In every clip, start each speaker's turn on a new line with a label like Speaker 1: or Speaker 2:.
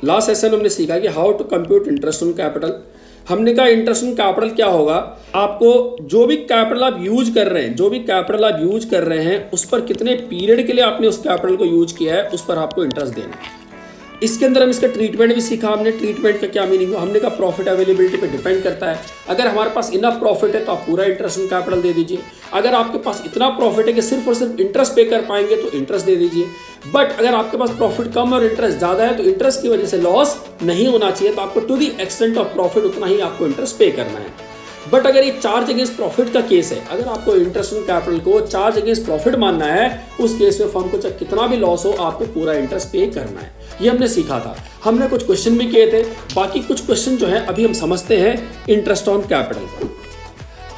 Speaker 1: Last session हमने सीखा कि how to compute interest on capital. हमने कहा इंटरेस्ट ऑन कैपिटल क्या होगा, आपको जो भी कैपिटल आप यूज कर रहे हैं उस पर कितने पीरियड के लिए आपने उस कैपिटल को यूज किया है उस पर आपको इंटरेस्ट देना है। इसके अंदर हम इसका ट्रीटमेंट भी सीखा हमने। ट्रीटमेंट का क्या मीनिंग हुआ, हमने कहा प्रॉफिट अवेलेबिलिटी पे डिपेंड करता है। अगर हमारे पास इनफ प्रॉफिट है तो आप पूरा इंटरेस्ट ऑन कैपिटल दे दीजिए। अगर आपके पास इतना प्रॉफिट है कि सिर्फ और सिर्फ इंटरेस्ट पे कर पाएंगे तो इंटरेस्ट दे दीजिए। बट अगर आपके पास प्रॉफिट कम और इंटरेस्ट ज़्यादा है तो इंटरेस्ट की वजह से लॉस नहीं होना चाहिए, तो आपको to the extent of profit उतना ही आपको इंटरेस्ट पे करना है। बट अगर ये चार्ज अगेंस्ट प्रॉफिट का केस है, अगर आपको इंटरेस्ट ऑन कैपिटल को चार्ज अगेंस्ट प्रॉफिट मानना है, उस केस में फर्म को चाहे कितना भी लॉस हो आपको पूरा इंटरेस्ट पे करना है। ये हमने सीखा था। हमने कुछ क्वेश्चन भी किए थे, बाकी कुछ क्वेश्चन जो है अभी हम समझते हैं इंटरेस्ट ऑन कैपिटल का।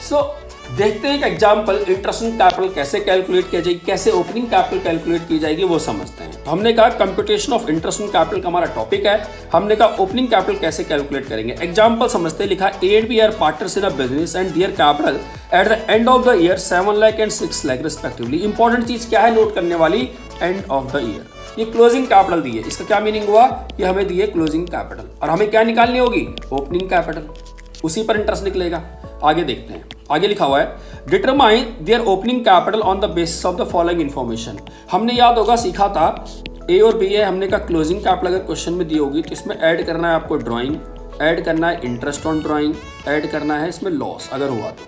Speaker 1: सो देखते हैं एक एग्जाम्पल, इंटरेस्ट ऑन कैपिटल कैसे कैलकुलेट किया जाएगी, कैसे ओपनिंग कैपिटल कैलकुलेट की जाएगी वो समझते हैं। तो हमने कहा computation of interest on capital का हमारा टॉपिक है। हमने कहा ओपनिंग कैपिटल कैसे कैलकुलेट करेंगे। एग्जाम्पल समझते हैं। लिखा A and B are partners in a business and their capital at the end of the year 7 lakh and 6 lakh respectively. Important चीज क्या है नोट करने वाली, एंड ऑफ द ईयर। ये क्लोजिंग कैपिटल दी है, इसका क्या मीनिंग हुआ, ये हमें दी है क्लोजिंग कैपिटल और हमें क्या निकालनी होगी, ओपनिंग कैपिटल, उसी पर इंटरेस्ट निकलेगा। आगे देखते हैं। आगे लिखा हुआ है determine there opening capital on the basis of the following information. हमने याद होगा सीखा था ए और बी है, हमने कहा क्लोजिंग कैपिटल अगर क्वेश्चन में दी होगी तो इसमें ऐड करना है आपको ड्राइंग, ऐड करना है इंटरेस्ट ऑन ड्राइंग, ऐड करना है इसमें लॉस अगर हुआ तो,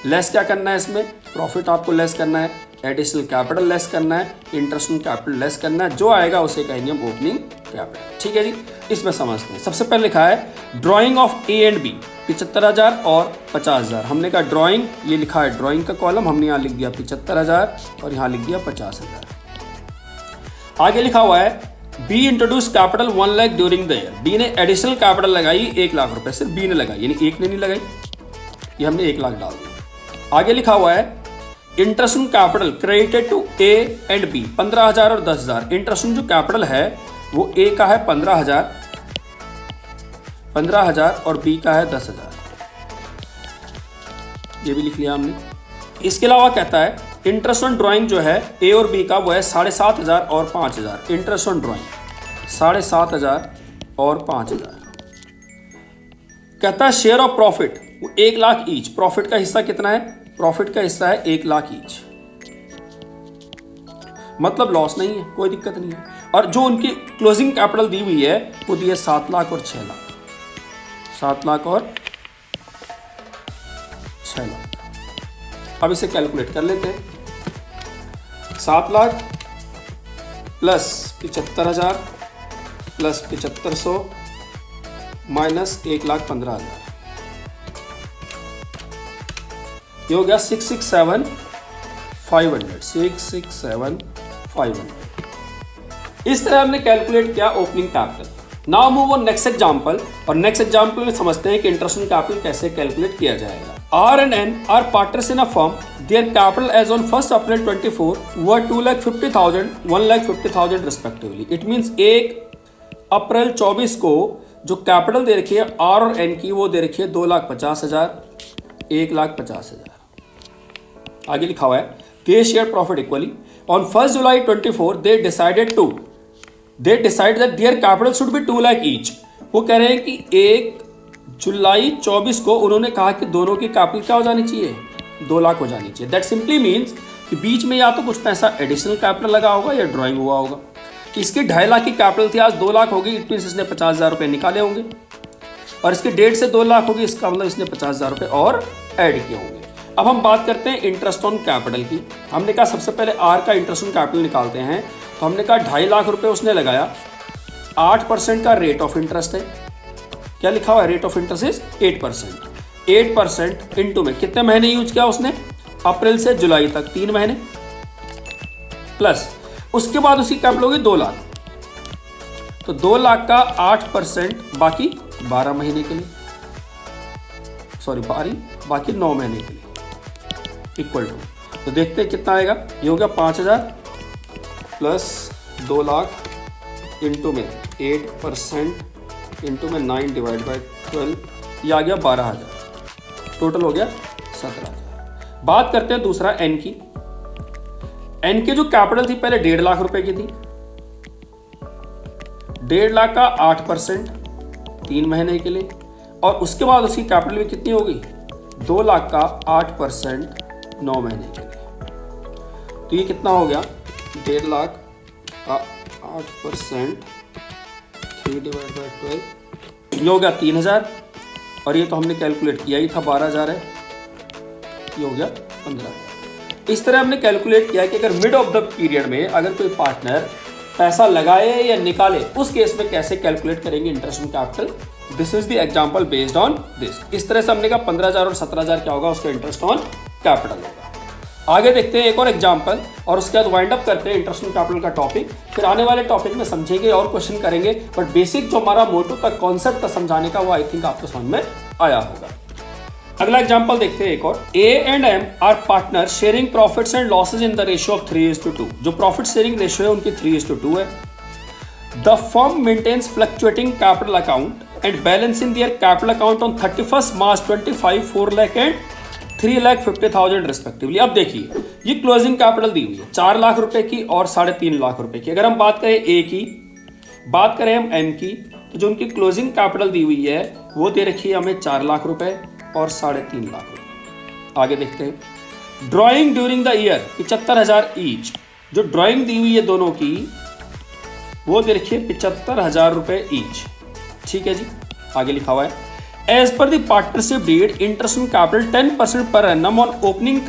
Speaker 1: लेस क्या करना है इसमें प्रॉफिट आपको लेस करना है, एडिशनल कैपिटल लेस करना है, इंटरेस्ट ऑन कैपिटल लेस करना है, जो आएगा उसे कहेंगे हम ओपनिंग कैपिटल। ठीक है जी, इसमें समझते हैं। सबसे पहले लिखा है drawing of A and B 75,000 और 50,000। हमने कहा ड्राइंग, ये लिखा है ड्राइंग का कॉलम, हमने यहाँ लिख दिया 75,000 और यहाँ लिख दिया 50,000। आगे लिखा हुआ है B introduce capital 1 lakh during the year. B ने एडिशनल कैपिटल लगाई 1 लाख रुपए, सिर्फ बी ने लगाई, यानी एक ने नहीं लगाई, ये हमने 1 लाख डाल दिया। आगे लिखा हुआ है interest on capital credited to A and B 15,000 और 10,000। इंटरेस्ट ऑन जो कैपिटल है वो ए का है 15,000 और बी का है 10,000, ये भी लिख लिया हमने। इसके अलावा कहता है इंटरेस्ट ऑन ड्राइंग जो है ए और बी का वो है 7,500 और 5,000। इंटरेस्ट ऑन ड्राइंग 7,500 और 5,000। कहता है शेयर ऑफ प्रॉफिट वो 1 लाख ईच। प्रॉफिट का हिस्सा कितना है, प्रॉफिट का हिस्सा है 1 लाख ईच, मतलब लॉस नहीं है, कोई दिक्कत नहीं है। और जो उनकी क्लोजिंग कैपिटल दी हुई है वो दी है 7 लाख और 6 लाख, 7 लाख और 6 लाख। अब इसे कैलकुलेट कर लेते हैं। 7 लाख प्लस 75,000 प्लस 7,500 माइनस 1,15,000, ये हो गया 667,500, 667,500। इस तरह हमने कैलकुलेट किया opening capital. Now move on next example, और नेक्स्ट एग्जांपल में समझते हैं कि इंटरेस्ट ऑन कैपिटल कैसे कैलकुलेट किया जाएगा। R and N are partners in a firm, their capital as on 1 April 24 were 2,50,000, 1,50,000 respectively. It means 1 April 24 को जो कैपिटल दे रखी है आर और एन की वो दे रखी है 2,50,000, 1,50,000। आगे लिखा हुआ है they share profit equally. On 1 July 24 they decide that their capital should be 2 lakh each. वो कह रहे हैं कि 1 जुलाई 24 को उन्होंने कहा कि दोनों की कैपिटल क्या हो जानी चाहिए, 2 लाख हो जानी चाहिए। दैट सिंपली मीन्स कि बीच में या तो कुछ पैसा एडिशनल कैपिटल लगा होगा या ड्राइंग हुआ होगा। इसकी 2.5 लाख की कैपिटल थी, आज 2 लाख होगी, इट मीन्स इसने 50,000 रुपये निकाले होंगे, और इसके 1.5 से 2 लाख होगी, इसका मतलब इसने 50,000 रुपये और ऐड किए होंगे। अब हम बात करते हैं इंटरेस्ट ऑन कैपिटल की। हमने कहा सबसे पहले आर का इंटरेस्ट ऑन कैपिटल निकालते हैं। तो हमने कहा 2.5 लाख रुपए उसने लगाया, 8% का रेट ऑफ इंटरेस्ट है। क्या लिखा हुआ है, rate of interest is 8%। 8% into में कितने महीने यूज किया उसने, अप्रैल से जुलाई तक 3 महीने, प्लस उसके बाद उसकी कैपिटल होगी 2 लाख। तो 2 लाख का 8% बाकी 12 महीने के लिए, सॉरी बाकी 9 महीने के लिए इक्वल टू, तो देखते हैं कितना आएगा। ये हो गया 5,000 प्लस 2 लाख इंटू में 8% इंटू में 9 डिवाइड बाई 12, ये आ गया 12,000, टोटल हो गया 17,000। बात करते हैं दूसरा एन की। एन की जो कैपिटल थी पहले 1.5 लाख रुपए की थी, 1.5 लाख का 8% 3 महीने के लिए, और उसके बाद उसकी कैपिटल भी कितनी होगी 2 लाख का 8% 9 महीने के लिए। तो ये कितना हो गया 1.5 लाख का 8% 3/12, ये हो गया 3000, और ये तो हमने कैलकुलेट किया ही था 12,000 है, ये हो गया 15,000। इस तरह हमने कैलकुलेट किया कि अगर मिड ऑफ द पीरियड में अगर कोई पार्टनर पैसा लगाए या निकाले, उस केस में कैसे कैलकुलेट करेंगे interest on capital. This is the example based on this. इस तरह से हमने कहा 15,000 और 17,000 क्या होगा उसका इंटरेस्ट ऑन कैपिटल होगा। आगे देखते हैं एक और एग्जांपल, और उसके बाद वाइंड अप करते हैं इंटरेस्ट ऑन कैपिटल का टॉपिक। फिर आने वाले टॉपिक में समझेंगे और क्वेश्चन करेंगे, बट बेसिक जो हमारा मोटो का कॉन्सेप्ट था समझाने का, वो आई थिंक आपको समझ में आया होगा। अगला एग्जांपल देखते हैं एक और। A and M are partner sharing profits and losses in the ratio of 3:2। जो प्रॉफिट शेयरिंग रेशियो है उनकी 3:2 है। The firm maintains fluctuating capital account and balance in their capital account on 31 March 25 4 lakh and 3,50,000 रिस्पेक्टिवली। अब देखिए ये closing capital दी हुई है 4 लाख रुपए की और 3.5 लाख रुपए की। अगर हम बात करें ए की, बात करें हम एम की, तो जो उनकी क्लोजिंग कैपिटल दी हुई है वो दे रखी है हमें 4 लाख रुपए और 3.5 लाख रुपए। आगे देखते हैं drawing during the year 75,000 each. जो ड्राइंग दी हुई है दोनों की वो दे रखी है 75,000 रुपए ईच। ठीक है जी, आगे लिखा हुआ है as per the partnership deed interest on capital 10% per annum on opening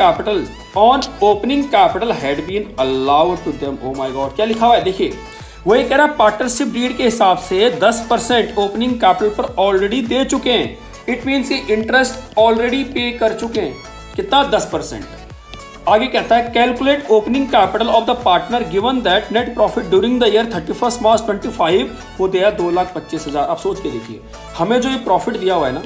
Speaker 1: capital had been allowed to them. Oh my god, क्या लिखा हुआ है देखिए, वो ये कह रहा है पार्टनरशिप डीड के हिसाब से 10% ओपनिंग कैपिटल पर ऑलरेडी दे चुके हैं। इट मीन्स ये इंटरेस्ट ऑलरेडी पे कर चुके हैं। कितना 10%। आगे कहता है calculate opening capital of the partner given that net profit during the year 31 March 25 वो दिया 2,25,000। अब सोच के देखिए, हमें जो ये प्रॉफिट दिया हुआ है ना,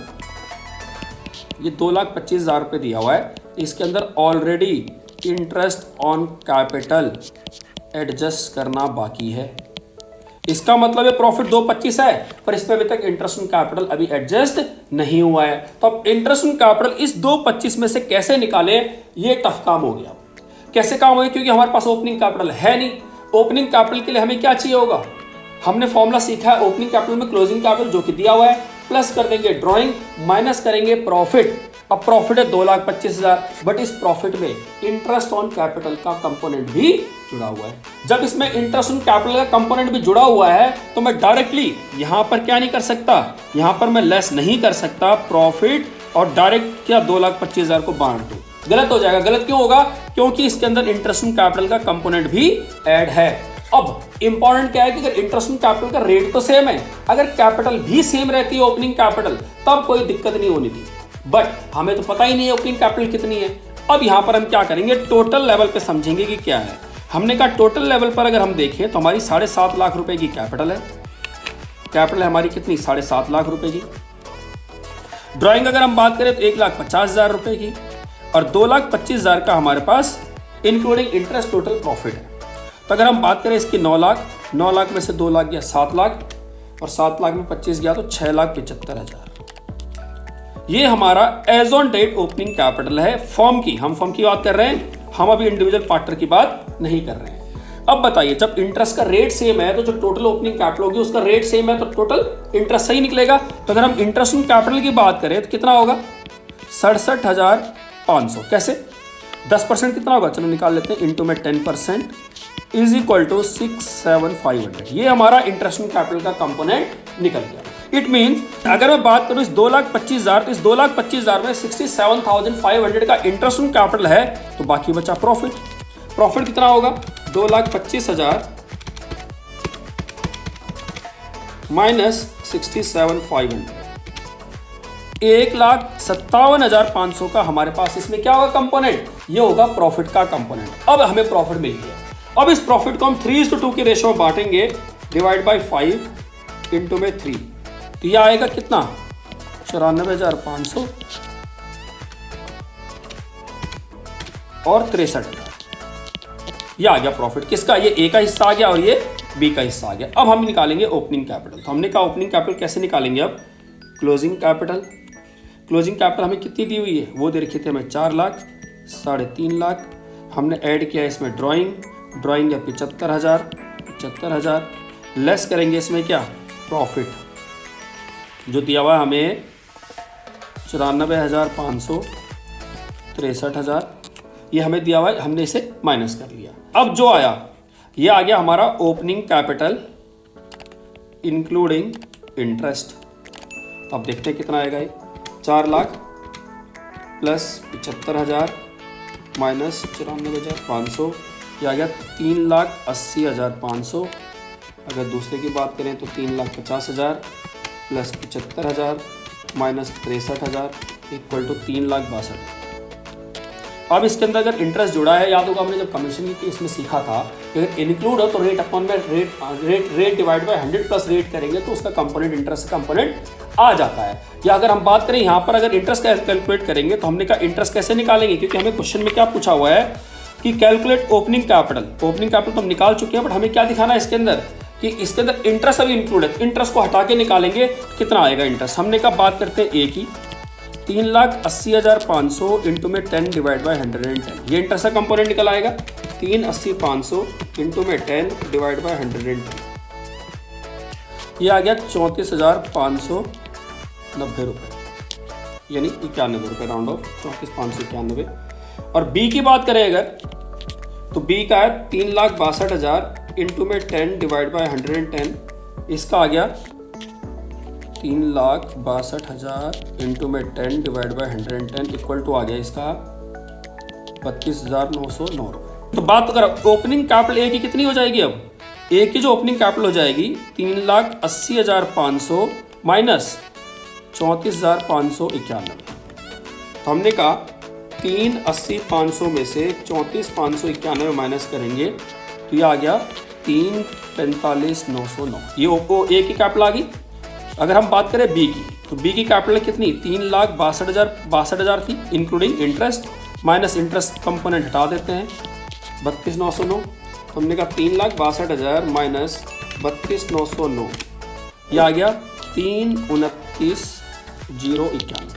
Speaker 1: ये 2,25,000 रुपये दिया हुआ है, इसके अंदर already interest on capital adjust करना बाकी है। इसका मतलब ये प्रॉफिट 2,25 है, पर इस पे अभी तक इंटरेस्ट ऑन कैपिटल अभी एडजस्ट नहीं हुआ है। तो अब इंटरेस्ट ऑन कैपिटल इस 2,25 में से कैसे निकाले, ये टफ काम हो गया। कैसे काम हो गया, क्योंकि हमारे पास ओपनिंग कैपिटल है नहीं। ओपनिंग कैपिटल के लिए हमें क्या चाहिए होगा, हमने फॉर्मूला सीखा है ओपनिंग कैपिटल में क्लोजिंग कैपिटल जो कि दिया हुआ है, प्लस कर देंगे ड्रॉइंग, माइनस करेंगे प्रॉफिट। अब प्रॉफिट है 2,25,000, बट इस प्रॉफिट में इंटरेस्ट ऑन कैपिटल का कंपोनेंट भी जुड़ा हुआ है। जब इसमें इंटरेस्ट ऑन कैपिटल का कंपोनेंट भी जुड़ा हुआ है तो मैं डायरेक्टली यहां पर क्या नहीं कर सकता, यहां पर मैं लेस नहीं कर सकता प्रॉफिट और डायरेक्ट क्या 2,25,000 को बांट दूं। गलत हो जाएगा। गलत क्यों होगा, क्योंकि इसके अंदर इंटरेस्ट ऑन कैपिटल का कंपोनेंट भी ऐड है। अब इंपॉर्टेंट क्या है कि अगर इंटरेस्ट ऑन कैपिटल का रेट तो सेम है, अगर कैपिटल भी सेम रहती है ओपनिंग कैपिटल, तब कोई दिक्कत नहीं होनी थी। बट हमें तो पता ही नहीं है ओपनिंग कैपिटल कितनी है। अब यहां पर हम क्या करेंगे, टोटल लेवल पे समझेंगे कि क्या है। हमने कहा टोटल लेवल पर अगर हम देखें तो हमारी 7.5 लाख रुपए की कैपिटल है। कैपिटल है हमारी कितनी, 7.5 लाख रुपए की। ड्राइंग अगर हम बात करें तो 1,50,000 रुपए की, और 2,25,000 का हमारे पास इंक्लूडिंग इंटरेस्ट टोटल प्रॉफिट है। तो अगर हम बात करें इसकी 9 लाख में से 2 लाख गया 7 लाख, और 7 लाख में 25 गया तो 6,75,000। ये हमारा as on date opening capital है फर्म की। हम फर्म की बात कर रहे हैं, हम अभी इंडिविजुअल पार्टनर की बात नहीं कर रहे हैं। अब बताइए, जब इंटरेस्ट का रेट सेम है तो जो टोटल ओपनिंग कैपिटल होगी उसका रेट सेम है, तो टोटल इंटरेस्ट सही निकलेगा। तो अगर हम इंटरेस्ट ऑन कैपिटल की बात करें तो कितना होगा, 67,500। कैसे, 10% कितना होगा, चलो निकाल लेते हैं, इंटू में 10% इज इक्वल टू 67,500। ये हमारा इंटरेस्ट ऑन कैपिटल का कंपोनेंट निकल गया। इट मीन्स अगर मैं बात करूं इस 2,25,000, तो इस 2,25,000 में 67,500 का इंटरेस्ट ऑन कैपिटल है, तो बाकी बचा प्रॉफिट। प्रॉफिट कितना होगा, 2,25,000 माइनस 67,500, 1,57,500 का हमारे पास इसमें क्या होगा कंपोनेंट, ये होगा प्रॉफिट का कंपोनेंट। अब हमें प्रॉफिट मिल गया। अब इस प्रॉफिट को हम 3:2 के रेशियो में बांटेंगे, डिवाइड बाई 5 इंटू में 3, तो यह आएगा कितना, 94,500 और 63,000। यह आ गया प्रॉफिट किसका, ये ए का हिस्सा आ गया और ये बी का हिस्सा आ गया। अब हम निकालेंगे ओपनिंग कैपिटल। तो हमने कहा ओपनिंग कैपिटल कैसे निकालेंगे, अब क्लोजिंग कैपिटल। क्लोजिंग कैपिटल हमें कितनी दी हुई है, वो दे रखी थी हमें 4 लाख, 3.5 लाख। हमने ऐड किया इसमें ड्राइंग है 75,000, लेस करेंगे इसमें क्या, प्रॉफिट, जो दिया हुआ है हमें 94,500, 63,000, ये हमें दिया हुआ है, हमने इसे माइनस कर लिया। अब जो आया ये आ गया हमारा ओपनिंग कैपिटल इंक्लूडिंग इंटरेस्ट। अब देखते हैं कितना आएगा ये, 4 लाख प्लस 75,000 माइनस 94,500, ये आ गया 3,80,500। अगर दूसरे की बात करें तो 3,50,000 प्लस 75,000 माइनस 63,000 इक्वल टू 3,62,000। अब इसके अंदर अगर इंटरेस्ट जुड़ा है, याद होगा हमने जब कमीशन की इसमें सीखा था कि अगर इंक्लूड हो तो रेट अपॉन में rate divide by 100 plus rate करेंगे तो उसका कंपोनेंट इंटरेस्ट कंपोनेंट आ जाता है। या अगर हम बात करें यहाँ पर अगर इंटरेस्ट कैलकुलेट करेंगे तो हमने कहा इंटरेस्ट कैसे निकालेंगे, क्योंकि हमें क्वेश्चन में क्या पूछा हुआ है कि calculate opening capital. Opening capital तो हम निकाल चुके हैं, बट हमें क्या दिखाना है इसके अंदर कि इसके अंदर इंटरेस्ट अभी इंक्लूड है। इंटरेस्ट को हटा के निकालेंगे कितना आएगा इंटरेस्ट। हमने कहा बात करते हैं ए की, 3,80,500 इंटू में 10 डिवाइड बाई 110, ये इंटरेस्ट का कंपोनेंट निकल आएगा। 3,80,500 इंटू में 10 डिवाइड बाई 110, ये आ गया 34,590 रुपये, यानी 91 रुपये राउंड ऑफ, 34,591। और बी की बात करें अगर तो बी का है 3,62,000 इंटू में 10 डिवाइड बाई 110, इसका आ गया 3,62,000 इंटू में 10 डिवाइड बाई 110 इक्वल टू आ गया इसका 32,909 रुपये। तो बात अगर ओपनिंग कैपिटल ए की कितनी हो जाएगी, अब ए की जो ओपनिंग कैपिटल हो जाएगी 3,80,500 माइनस 34,591। तो हमने कहा 3,80,500 में से 34,591 माइनस करेंगे तो ये आ गया 3,45,909, ये ए की कैपिटल आ गई। अगर हम बात करें बी की तो बी की कैपिटल कितनी, 3,62,000 थी including interest, minus interest component हटा देते हैं 32,909। तो हमने कहा 3,62,000 माइनस 32,909, ये आ गया 3,29,091।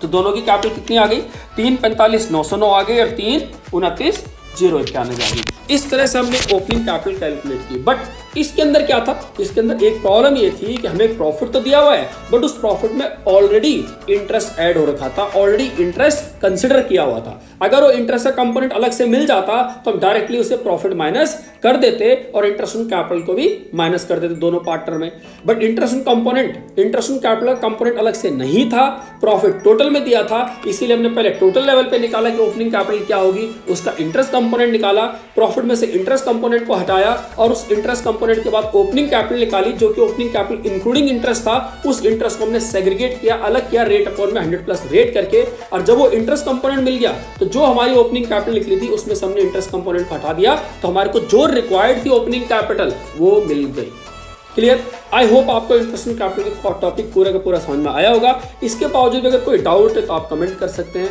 Speaker 1: तो दोनों की कैपिटल कितनी आ गई, 3,45,909 आ गई और 3,29,091 आ गई। इस तरह से हमने ओपनिंग कैपिटल कैलकुलेट की। बट इसके अंदर क्या था, इसके अंदर एक प्रॉब्लम ये थी कि हमें प्रॉफिट तो दिया हुआ है बट उस प्रॉफिट में ऑलरेडी इंटरेस्ट ऐड हो रखा था, ऑलरेडी इंटरेस्ट कंसिडर किया हुआ था। अगर वो इंटरेस्ट का कंपोनेंट अलग से मिल जाता तो हम डायरेक्टली उसे प्रॉफिट माइनस कर देते और इंटरेस्ट ऑन कैपिटल को भी माइनस कर देते दोनों पार्टनर में। But interest on capital component अलग से नहीं था, प्रॉफिट टोटल में दिया था, इसीलिए हमने पहले टोटल लेवल पे निकाला कि ओपनिंग कैपिटल क्या होगी, उसका इंटरेस्ट कंपोनेंट निकाला, प्रॉफिट में से इंटरेस्ट कंपोनेंट को हटाया और उस इंटरेस्ट कंपोनेंट के बाद ओपनिंग कैपिटल निकाली जो कि ओपनिंग कैपिटल इंक्लूडिंग इंटरेस्ट था। उस इंटरेस्ट को हमने सेग्रीगेट किया, अलग किया रेट अपॉन में 100 प्लस रेट करके, और जब वो इंटरेस्ट कंपोनेंट मिल गया तो जो हमारी ओपनिंग कैपिटल निकली थी उसमें से हमने इंटरेस्ट कंपोनेंट को हटा दिया तो हमारे को जो रिक्वायर्ड थी ओपनिंग कैपिटल वो मिल गई। क्लियर? आई होप आपको इंटरेस्ट कैपिटल का टॉपिक पूरा का पूरा समझ में आया होगा। इसके बावजूद अगर कोई डाउट है तो आप कमेंट कर सकते हैं।